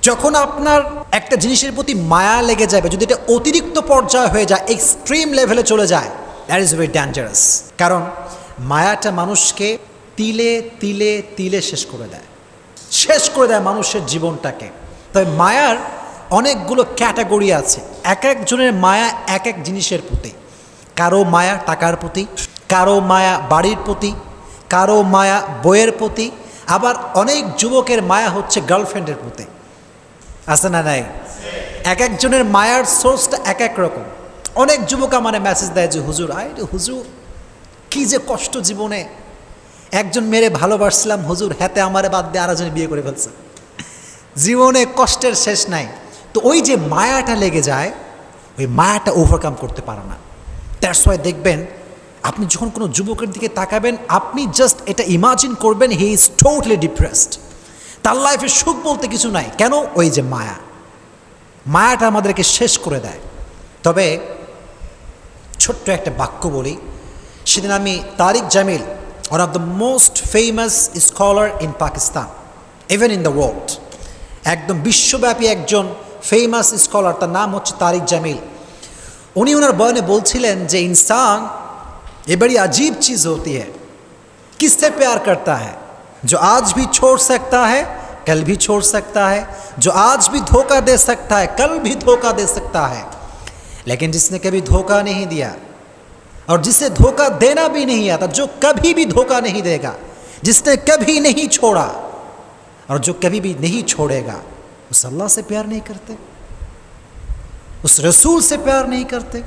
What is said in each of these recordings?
যখন আপনার একটা জিনিসের প্রতি মায়া লেগে যাবে, যদি এটা অতিরিক্ত পর্যায়ে হয়ে যায়, এক্সট্রিম লেভেলে চলে যায়, দ্যাট ইজ ভেরি ডেঞ্জারাস। কারণ মায়াটা মানুষকে তিলে তিলে তিলে শেষ করে দেয় মানুষের জীবনটাকে। তবে মায়ার অনেকগুলো ক্যাটাগরি আছে। এক একজনের মায়া এক এক জিনিসের প্রতি। কারো মায়া টাকার প্রতি, কারো মায়া বাড়ির প্রতি, কারো মায়া বইয়ের প্রতি, আবার অনেক যুবকের মায়া হচ্ছে গার্লফ্রেন্ডের প্রতি। আছে না নাই? এক একজনের মায়ার সোর্সটা এক এক রকম। অনেক যুবক আমার মেসেজ দেয় যে হুজুর, হুজুর কি যে কষ্ট জীবনে, একজন মেয়েরে ভালোবাসছিলাম হুজুর, হাতে আমারে বাদ দিয়ে আরেকজন বিয়ে করে ফেলছে, জীবনে কষ্টের শেষ নাই। তো ওই যে মায়াটা লেগে যায়, ওই মায়াটা ওভারকাম করতে পারে না। দ্যাটস ওয়াই দেখবেন আপনি যখন কোনো যুবকের দিকে তাকাবেন, আপনি জাস্ট এটা ইমাজিন করবেন হি ইজ টোটালি ডিপ্রেসড, তার লাইফে সুখ বলতে কিছু নাই। কেন? ওই যে মায়াটা আমাদেরকে শেষ করে দেয়। তবে ছোট্ট একটা বাক্য বলি। সেদিন আমি তারিক Jamil, one of the most famous scholar in Pakistan, even in the world, একদম বিশ্বব্যাপী একজন ফেমাস স্কলার, তার নাম হচ্ছে তারিক জামিল। উনি ওনার বয়ানে বলছিলেন যে इंसान ये बड़ी अजीब चीज़ होती है, किससे प्यार करता है जो आज भी छोड़ सकता है कल भी छोड़ सकता है, जो आज भी धोखा दे सकता है कल भी धोखा दे सकता है, लेकिन जिसने कभी धोखा नहीं दिया और जिसे धोखा देना भी नहीं आता, जो कभी भी धोखा नहीं देगा, जिसने कभी नहीं छोड़ा और जो कभी भी नहीं छोड़ेगा, उस अल्लाह से प्यार नहीं करते, उस रसूल से प्यार नहीं करते।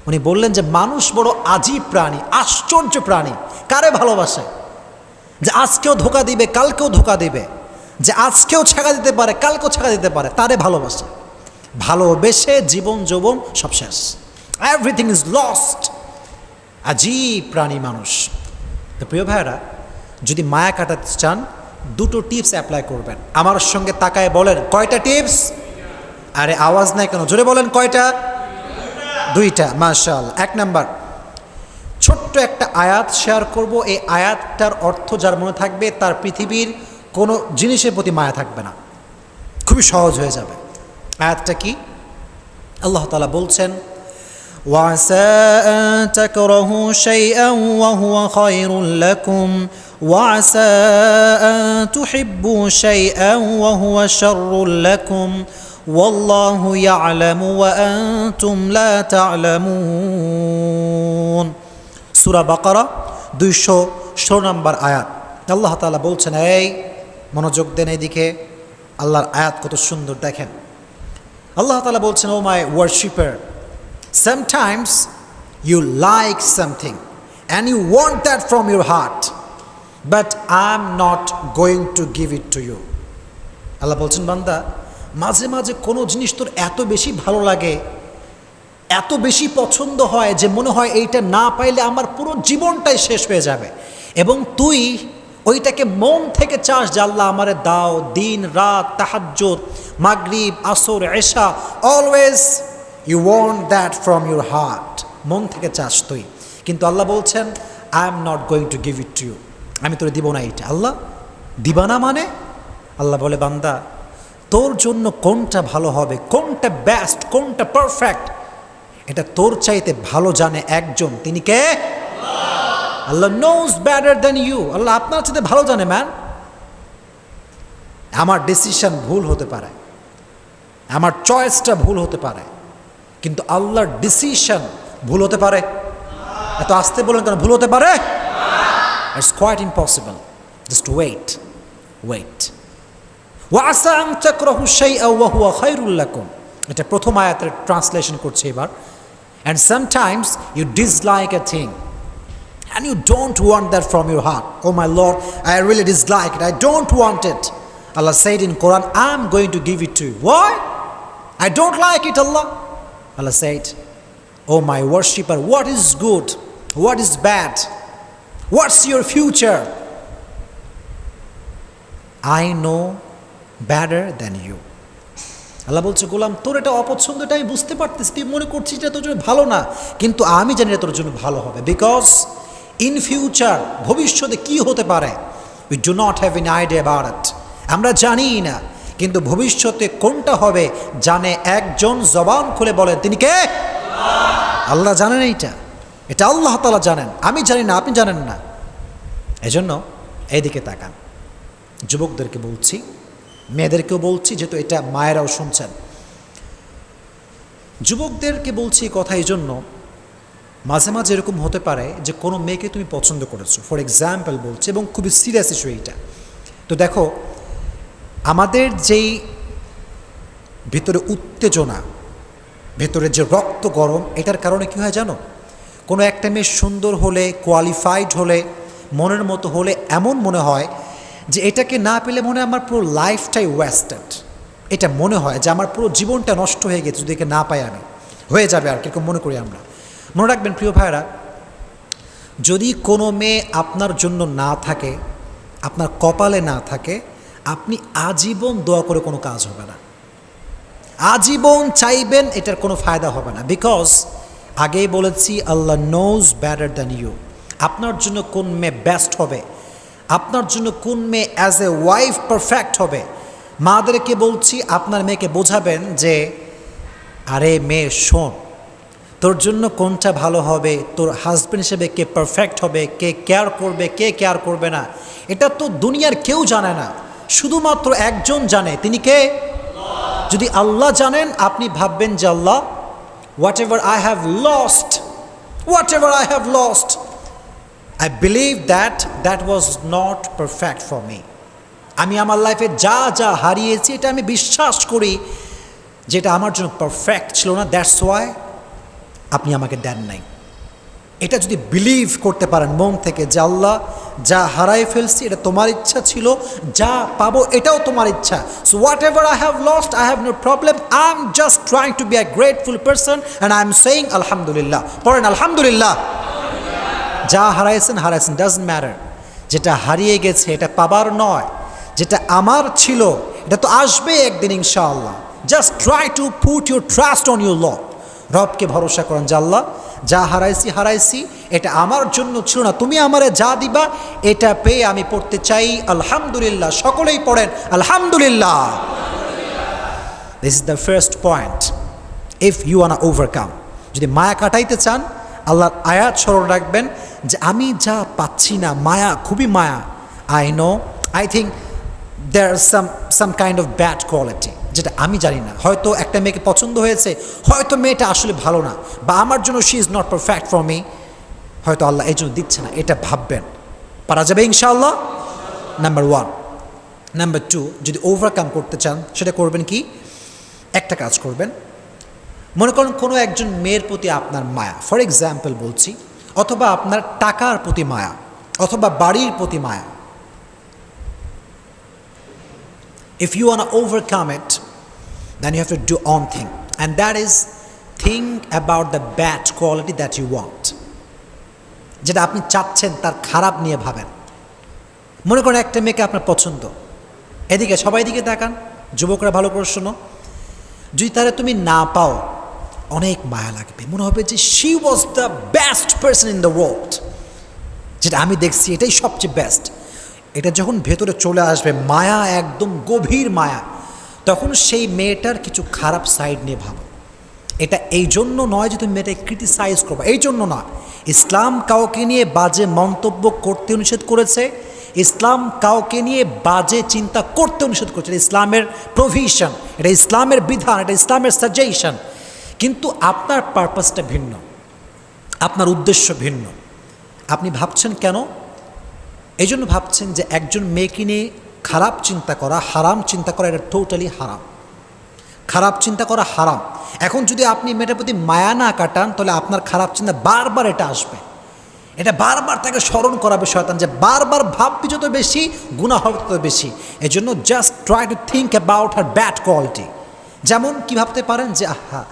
উনি বললেন যে মানুষ বড় আজীব প্রাণী, আশ্চর্য প্রাণী। কারে ভালোবাসে? যে আজকেও ধোকা দিবে কালকেও ধোকা দিবে, যে আজকেও ছাকা দিতে পারে কালকেও ছাকা দিতে পারে, তারে ভালোবাসে। ভালোবেসে জীবন যৌবন সব শেষ, এভরিথিং ইজ লস্ট। আজীব প্রাণী মানুষ। তো প্রিয় ভাইরা, যদি মায়া কাটাতে চান, দুটো টিপস অ্যাপ্লাই করবেন। আমার সঙ্গে তাকায় বলেন কয়টা টিপস? আরে আওয়াজ নাই কেন? জোরে বলেন কয়টা? দুইটা। মাশাআল্লাহ। এক নাম্বার, ছোট্ট একটা আয়াত শেয়ার করব। এই আয়াতটার অর্থ যার মনে থাকবে তার পৃথিবীর কোনো জিনিসের প্রতি মায়া থাকবে না, খুবই সহজ হয়ে যাবে। আয়াতটা কি? আল্লাহ তাআলা বলছেন, وعسى أن تكرهوا شيئا وهو خير لكم وعسى أن تحبوا شيئا وهو شر لكم والله يعلم وأنتم لا تعلمون। সূরা বাকারা 216 নম্বর আয়াত। আল্লাহ তাআলা বলছেন, এই মনোযোগ দেন এইদিকে, আল্লাহর আয়াত কত সুন্দর দেখেন। আল্লাহ তাআলা বলছেন, ও মাই worshipper, sometimes you like something and you want that from your heart, but I'm not going to give it to you. আল্লাহ বলছেন, বান্দা, মাঝে মাঝে কোনো জিনিস তোর এত বেশি ভালো লাগে, এত বেশি পছন্দ হয় যে মনে হয় এইটা না পাইলে আমার পুরো জীবনটাই শেষ হয়ে যাবে, এবং তুই ওইটাকে মন থেকে চাস যে আল্লাহ আমারে দাও। দিন রাত, তাহাজ্জুদ, মাগরিব, আসর, এশা, always you want that from your heart, মন থেকে চাস তুই। কিন্তু আল্লাহ বলছেন, I am not going to give it to you, আমি তোরে দিব না এইটা। আল্লাহ দিবা না মানে? আল্লাহ বলে, বান্দা, তোর জন্য কোনটা ভালো হবে, কোনটা বেস্ট, কোনটা পারফেক্ট, এটা তোর চাইতে ভালো জানে একজন। তিনি কে? আল্লাহ নোজ বেটার দ্যান ইউ। আল্লাহ আপনার চাইতে ভালো জানে। ম্যান, আমার ডিসিশন ভুল হতে পারে, আমার চয়েসটা ভুল হতে পারে, কিন্তু আল্লাহর ডিসিশন ভুল হতে পারে? এত আসতে বলেন কেন? ভুল হতে পারে? It's quite impossible. Just wait. ওয়াসা আন তাকরাহু শাইআ ওয়া হুয়া খায়রুল লাকুম, এটা প্রথম আয়াতের ট্রান্সলেশন করছে এবার। And sometimes you dislike a thing and you don't want that from your heart. Oh my Lord, I really dislike it, I don't want it. Allah said in Quran, I'm going to give it to you. Why? I don't like it, Allah said, oh my worshipper, what is good, what is bad, what's your future? I know better than you. আল্লাহ বলছে, গোলাম, তোর এটা অপছন্দ, এটা আমি বুঝতে পারতেছি, তুই মনে করছিস এটা তোর জন্য ভালো না, কিন্তু আমি জানি এটা তোর জন্য ভালো হবে। বিকজ ইন ফিউচার, ভবিষ্যতে কি হতে পারে, we do not have an idea about it, আমরা জানি না। কিন্তু ভবিষ্যতে কোনটা হবে জানে একজন, জবান খুলে বলেন তিনি কে? আল্লাহ জানেন। এটা আল্লাহ তাআলা জানেন, আমি জানি না, আপনি জানেন না। এজন্য এইদিকে তাকান। যুবকদেরকে বলছি, মেয়েদেরকেও বলছি, যেহেতু এটা মায়েরাও শুনছেন। যুবকদেরকে বলছি কথা এই জন্য, মাঝে মাঝে এরকম হতে পারে যে কোনো মেয়েকে তুমি পছন্দ করেছো, ফর এক্সাম্পল বলছি, এবং খুবই সিরিয়াস ইস্যু এইটা। তো দেখো, আমাদের যেই ভিতরে উত্তেজনা, ভেতরে যে রক্ত গরম, এটার কারণে কী হয় জানো? কোনো একটা মেয়ে সুন্দর হলে, কোয়ালিফাইড হলে, মনের মতো হলে এমন মনে হয় যে এটাকে না পেলে মনে হয় আমার পুরো লাইফটাই ওয়েস্টেড। এটা মনে হয় যে আমার পুরো জীবনটা নষ্ট হয়ে গেছে যদি একে না পাই, আমি হয়ে যাবে আর কীরকম মনে করি আমরা। মনে রাখবেন প্রিয় ভাইরা, যদি কোনো মেয়ে আপনার জন্য না থাকে, আপনার কপালে না থাকে, আপনি আজীবন দোয়া করে কোনো কাজ হবে না। আজীবন চাইবেন, এটার কোনো ফায়দা হবে না। বিকজ আগেই বলেছি, আল্লাহ নোজ বেটার দ্যান ইউ। আপনার জন্য কোন মেয়ে বেস্ট হবে, আপনার জন্য কোন মেয়ে অ্যাজ এ ওয়াইফ পারফেক্ট হবে। মাদেরকে বলছি, আপনার মেয়েকে বোঝাবেন যে আরে মেয়ে শোন, তোর জন্য কোনটা ভালো হবে, তোর হাজব্যান্ড হিসেবে কে পারফেক্ট হবে, কে কেয়ার করবে, কে কেয়ার করবে না, এটা তো দুনিয়ার কেউ জানে না, শুধুমাত্র একজন জানে, তিনি কে? যদি আল্লাহ জানেন, আপনি ভাববেন যে আল্লাহ, whatever I have lost, I believe that was not perfect for me. আমি আমার লাইফে যা যা হারিয়েছি, এটা আমি বিশ্বাস করি যেটা আমার জন্য পারফেক্ট ছিল না, দ্যাটস ওয়াই আপনি আমাকে দেন নাই। এটা যদি বিলিভ করতে পারেন মন থেকে যে আল্লাহ, যা হারাই ফেলছি এটা তোমার ইচ্ছা ছিল, যা পাবো এটাও তোমার ইচ্ছা। So whatever I have lost, I have no problem, I am just trying to be a grateful person and I am saying আলহামদুলিল্লাহ। পড়েন আলহামদুলিল্লাহ। যা হারাইছেন ডাজন্ট ম্যাটার। যেটা হারিয়ে গেছে এটা পাবার নয়, যেটা আমার ছিল এটা তো আসবে একদিন ইনশাআল্লাহ। Just try to put your trust on your Lord. রবকে ভরসা করেন যে আল্লাহ, যা হারাইছি এটা আমার জন্য ছিল না, তুমি আমারে যা দিবা এটা পেয়ে আমি পড়তে চাই আলহামদুলিল্লাহ। সকলেই পড়েন আলহামদুলিল্লাহ। This is the first point. If you want to overcome, যদি মায়া কাটাইতে চান, আল্লাহর আয়াত স্মরণ রাখবেন যে আমি যা পাচ্ছি না, মায়া, খুবই মায়া। I think there some kind of bad quality, যেটা আমি জানি না। হয়তো একটা মেয়েকে পছন্দ হয়েছে, হয়তো মেয়েটা আসলে ভালো না, বা আমার জন্য she is not perfect for me, হয়তো আল্লাহ এই জন্য দিচ্ছে না। এটা ভাববেন, পারা যাবে ইনশাআল্লাহ। নাম্বার 1। নাম্বার 2, যদি ওভারকাম করতে চান, সেটা করবেন কি? একটা কাজ করবেন। মনে করেন কোনো একজন মেয়ের প্রতি আপনার মায়া, ফর এক্সাম্পল বলছি, অথবা আপনার টাকার প্রতি মায়া, অথবা বাড়ির প্রতি মায়া। If you want to overcome it, then you have to do one thing, and that is think about the bad quality that you want. যেটা আপনি চাচ্ছেন তার খারাপ নিয়ে ভাবেন। মনে করেন একটা মেয়েকে আপনার পছন্দ, এদিকে সবাই দিকে তাকান, যুবকরা ভালো করে শোনো। যদি তারা তুমি না পাও, অনেক মায়া লাগবে, মনে হবে যে she was the best person in the world, যেটা আমি দেখছি এটাই সবচেয়ে বেস্ট। এটা যখন ভেতরে চলে আসবে, মায়া, একদম গভীর মায়া, তখন সেই মেয়েটার কিছু খারাপ সাইড নিয়ে ভাবো। এটা এই জন্য নয় যে তুমি মেয়েটাকে ক্রিটিসাইজ করবে, এই জন্য না। ইসলাম কাউকে নিয়ে বাজে মন্তব্য করতে নিষেধ করেছে, ইসলাম কাউকে নিয়ে বাজে চিন্তা করতে নিষেধ করেছে। এটা ইসলামের প্রভিশন, এটা ইসলামের বিধান, এটা ইসলামের সাজেশন। কিন্তু আপনার পারপাসটা ভিন্ন, আপনার উদ্দেশ্য ভিন্ন। আপনি ভাবছেন কেন? এই জন্য ভাবছেন যে একজন মেয়েকে নিয়ে খারাপ চিন্তা করা, হারাম চিন্তা করা, এটা টোটালি হারাম। খারাপ চিন্তা করা হারাম। এখন যদি আপনি মেয়েটার প্রতি মায়া না কাটান, তাহলে আপনার খারাপ চিন্তা বারবার এটা আসবে, এটা বারবার তাকে স্মরণ করাবে শয়তান, যে বারবার ভাববি যত বেশি, গুনাহ হবে তত বেশি। এই জন্য just try to think about her bad quality. যেমন কি ভাবতে পারেন যে আহা,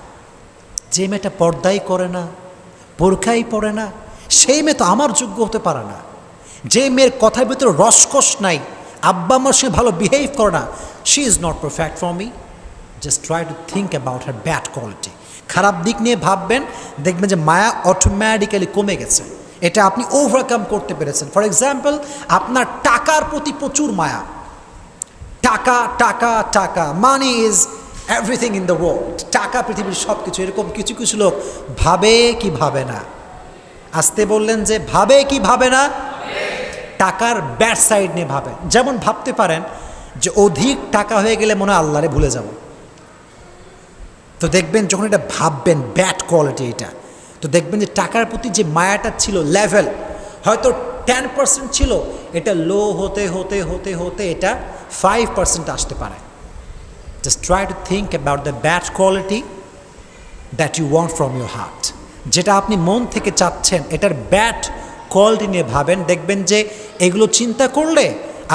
যে মেয়েটা পর্দাই করে না, বোরখাই পড়ে না, সেই মেয়ে তো আমার যোগ্য হতে পারে না। যে মেয়ের কথার ভিতরে রসকস নাই, আব্বা আমার সে ভালো বিহেভ করে না, she is not perfect for me. Just try to think about her bad quality. খারাপ দিক নিয়ে ভাববেন, দেখবেন যে মায়া অটোমেটিক্যালি কমে গেছে। এটা আপনি ওভারকাম করতে পেরেছেন। ফর এক্সাম্পল, আপনার টাকার প্রতি প্রচুর মায়া, টাকা টাকা টাকা, money is everything in the world, টাকা পৃথিবীর সব কিছু, এরকম কিছু কিছু লোক ভাবে কি ভাবে না? আসতে বললেন যে ভাবে কি ভাবে না? টাকার ব্যাড সাইড নিয়ে ভাবে। যেমন ভাবতে পারেন যে অধিক টাকা হয়ে গেলে মনে হয় আল্লাহরে ভুলে যাব। তো দেখবেন যখন এটা ভাববেন ব্যাড কোয়ালিটি এটা, তো দেখবেন যে টাকার প্রতি যে মায়াটা ছিল লেভেল হয়তো 10% ছিল, এটা লো হতে হতে হতে হতে এটা 5% আসতে পারে। Just try to think about the bad quality that you want from your heart. যেটা আপনি মন থেকে চাচ্ছেন এটার ব্যাড কোয়ালিটি নিয়ে ভাবেন, দেখবেন যে এগুলো চিন্তা করলে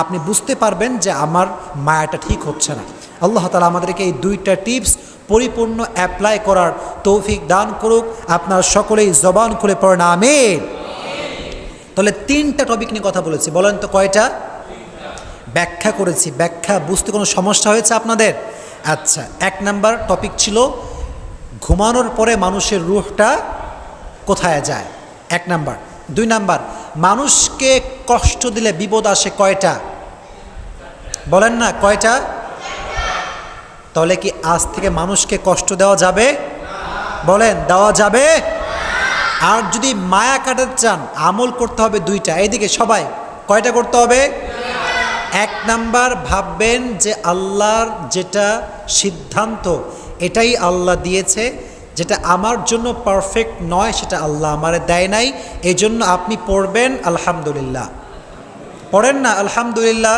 আপনি বুঝতে পারবেন যে আমার মায়াটা ঠিক হচ্ছে না। আল্লাহ তাআলা আমাদেরকে এই দুইটা টিপস পরিপূর্ণ অ্যাপ্লাই করার তৌফিক দান করুক। আপনারা সকলেই জবান খুলে পড়েন আমিন। তাহলে 3টা টপিক নিয়ে কথা বলেছি, বলেন তো কয়টা? ব্যাখ্যা করেছি। ব্যাখ্যা বুঝতে কোনো সমস্যা হয়েছে আপনাদের? আচ্ছা, 1 নাম্বার টপিক ছিল ঘুমানোর পরে মানুষের রূহটা কোথায় যায়, 1 নাম্বার। 2 নাম্বার, মানুষকে কষ্ট দিলে বিপদ আসে কয়টা? বলেন না কয়টা? তাহলে কি আজ থেকে মানুষকে কষ্ট দেওয়া যাবে? বলেন দেওয়া যাবে? আর যদি মায়া কাটাতে চান আমল করতে হবে 2টা। এইদিকে সবাই কয়টা করতে হবে? 1 নাম্বার, ভাববেন যে আল্লাহর যেটা সিদ্ধান্ত এটাই আল্লাহ দিয়েছে, যেটা আমার জন্য পারফেক্ট নয় সেটা আল্লাহ আমারে দেয় নাই, এই জন্য আপনি পড়বেন আলহামদুলিল্লাহ। পড়েন না আলহামদুলিল্লাহ।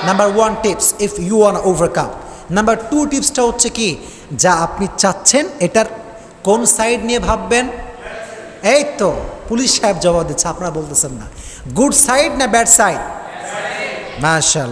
Number 1 tips, if you want overcome. Number 2 টিপসটা হচ্ছে কি, যা আপনি চাচ্ছেন এটার কোন সাইড নিয়ে ভাববেন? এই তো পুলিশ সাহেব জবাব দিচ্ছে, আপনারা বলতেছেন না। গুড সাইড না ব্যাড সাইড? মাশাআল্লাহ।